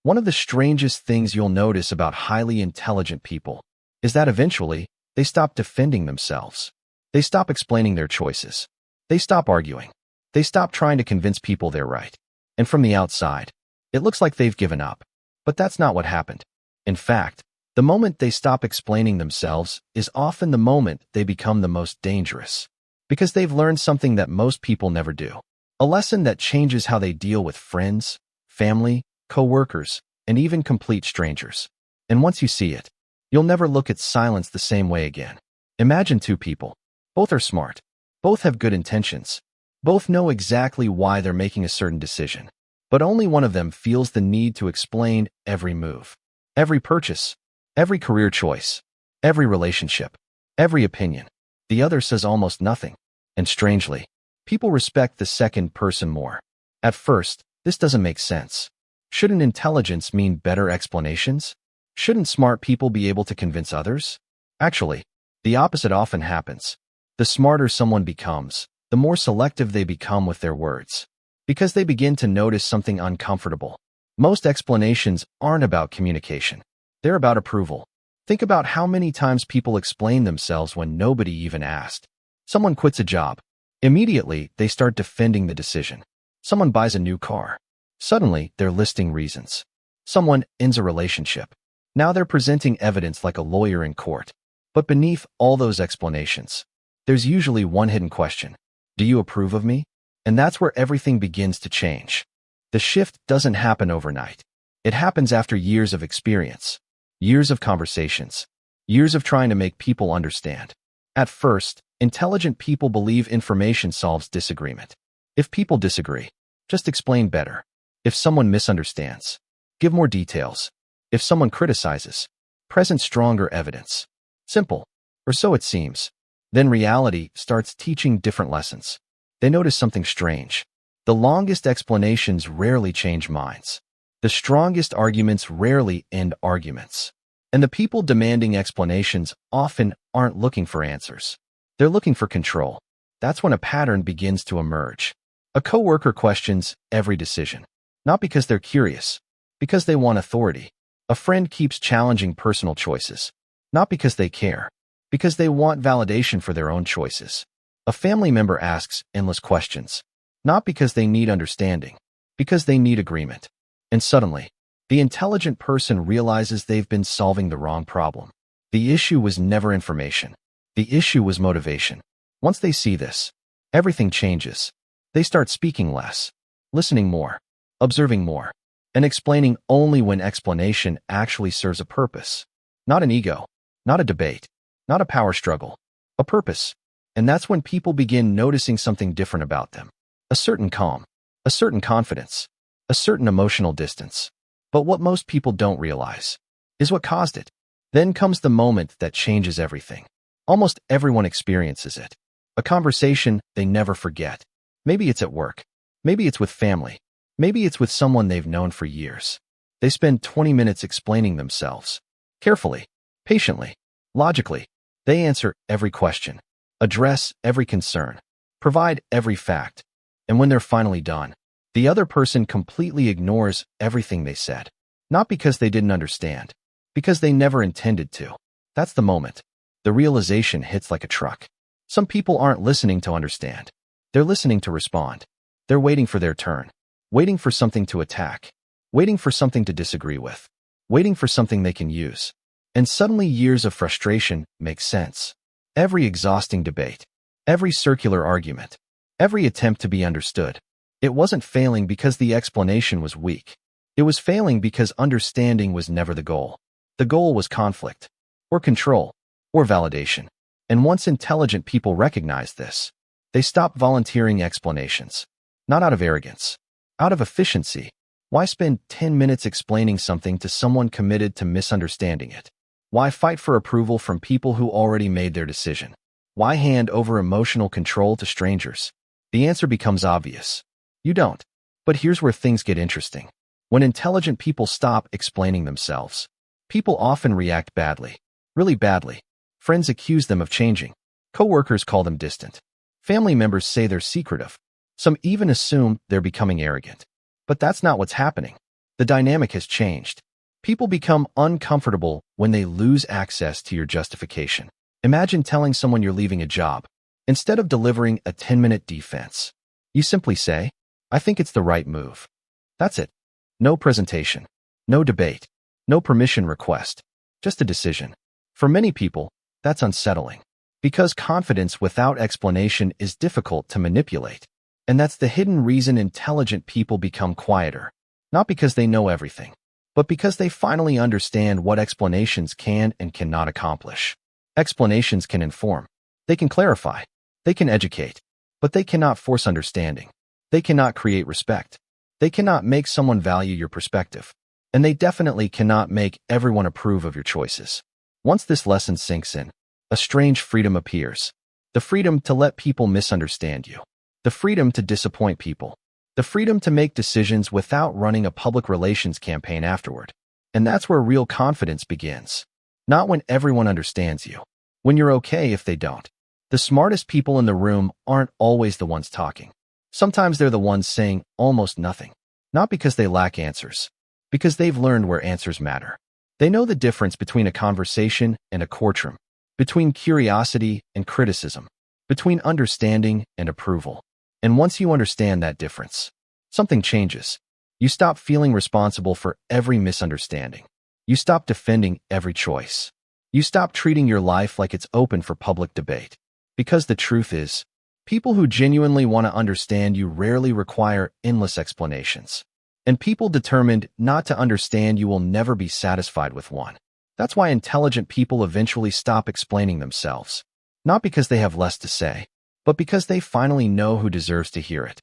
One of the strangest things you'll notice about highly intelligent people is that eventually they stop defending themselves. They stop explaining their choices. They stop arguing. They stop trying to convince people they're right. And from the outside, it looks like they've given up. But that's not what happened. In fact, the moment they stop explaining themselves is often the moment they become the most dangerous. Because they've learned something that most people never do. A lesson that changes how they deal with friends, family, co-workers, and even complete strangers. And once you see it, you'll never look at silence the same way again. Imagine two people. Both are smart. Both have good intentions. Both know exactly why they're making a certain decision. But only one of them feels the need to explain every move, every purchase, every career choice, every relationship, every opinion. The other says almost nothing. And strangely, people respect the second person more. At first, this doesn't make sense. Shouldn't intelligence mean better explanations? Shouldn't smart people be able to convince others? Actually, the opposite often happens. The smarter someone becomes, the more selective they become with their words. Because they begin to notice something uncomfortable. Most explanations aren't about communication. They're about approval. Think about how many times people explain themselves when nobody even asked. Someone quits a job. Immediately, they start defending the decision. Someone buys a new car. Suddenly, they're listing reasons. Someone ends a relationship. Now they're presenting evidence like a lawyer in court. But beneath all those explanations, there's usually one hidden question. Do you approve of me? And that's where everything begins to change. The shift doesn't happen overnight. It happens after years of experience, years of conversations, years of trying to make people understand. At first, intelligent people believe information solves disagreement. If people disagree, just explain better. If someone misunderstands, give more details. If someone criticizes, present stronger evidence. Simple, or so it seems. Then reality starts teaching different lessons. They notice something strange. The longest explanations rarely change minds. The strongest arguments rarely end arguments. And the people demanding explanations often aren't looking for answers. They're looking for control. That's when a pattern begins to emerge. A coworker questions every decision. Not because they're curious, because they want authority. A friend keeps challenging personal choices. Not because they care, because they want validation for their own choices. A family member asks endless questions. Not because they need understanding, because they need agreement. And suddenly, the intelligent person realizes they've been solving the wrong problem. The issue was never information. The issue was motivation. Once they see this, everything changes. They start speaking less, listening more, observing more, and explaining only when explanation actually serves a purpose. Not an ego, not a debate, not a power struggle, a purpose. And that's when people begin noticing something different about them. A certain calm, a certain confidence, a certain emotional distance. But what most people don't realize is what caused it. Then comes the moment that changes everything. Almost everyone experiences it. A conversation they never forget. Maybe it's at work. Maybe it's with family. Maybe it's with someone they've known for years. They spend 20 minutes explaining themselves. Carefully, patiently, logically. They answer every question, address every concern, provide every fact. And when they're finally done, the other person completely ignores everything they said. Not because they didn't understand, because they never intended to. That's the moment. The realization hits like a truck. Some people aren't listening to understand. They're listening to respond. They're waiting for their turn, waiting for something to attack, waiting for something to disagree with, waiting for something they can use. And suddenly years of frustration make sense. Every exhausting debate, every circular argument, every attempt to be understood. It wasn't failing because the explanation was weak. It was failing because understanding was never the goal. The goal was conflict, or control, or validation. And once intelligent people recognize this, they stop volunteering explanations. Not out of arrogance, out of efficiency. Why spend 10 minutes explaining something to someone committed to misunderstanding it? Why fight for approval from people who already made their decision? Why hand over emotional control to strangers? The answer becomes obvious. You don't. But here's where things get interesting. When intelligent people stop explaining themselves, people often react badly, really badly. Friends accuse them of changing. Coworkers call them distant. Family members say they're secretive. Some even assume they're becoming arrogant. But that's not what's happening. The dynamic has changed. People become uncomfortable when they lose access to your justification. Imagine telling someone you're leaving a job. Instead of delivering a 10-minute defense, you simply say, "I think it's the right move." That's it. No presentation, no debate, no permission request, just a decision. For many people, that's unsettling, because confidence without explanation is difficult to manipulate. And that's the hidden reason intelligent people become quieter, not because they know everything, but because they finally understand what explanations can and cannot accomplish. Explanations can inform, they can clarify, they can educate, but they cannot force understanding. They cannot create respect. They cannot make someone value your perspective. And they definitely cannot make everyone approve of your choices. Once this lesson sinks in, a strange freedom appears. The freedom to let people misunderstand you. The freedom to disappoint people. The freedom to make decisions without running a public relations campaign afterward. And that's where real confidence begins. Not when everyone understands you. When you're okay if they don't. The smartest people in the room aren't always the ones talking. Sometimes they're the ones saying almost nothing. Not because they lack answers. Because they've learned where answers matter. They know the difference between a conversation and a courtroom. Between curiosity and criticism. Between understanding and approval. And once you understand that difference, something changes. You stop feeling responsible for every misunderstanding. You stop defending every choice. You stop treating your life like it's open for public debate. Because the truth is, people who genuinely want to understand you rarely require endless explanations. And people determined not to understand you will never be satisfied with one. That's why intelligent people eventually stop explaining themselves. Not because they have less to say, but because they finally know who deserves to hear it.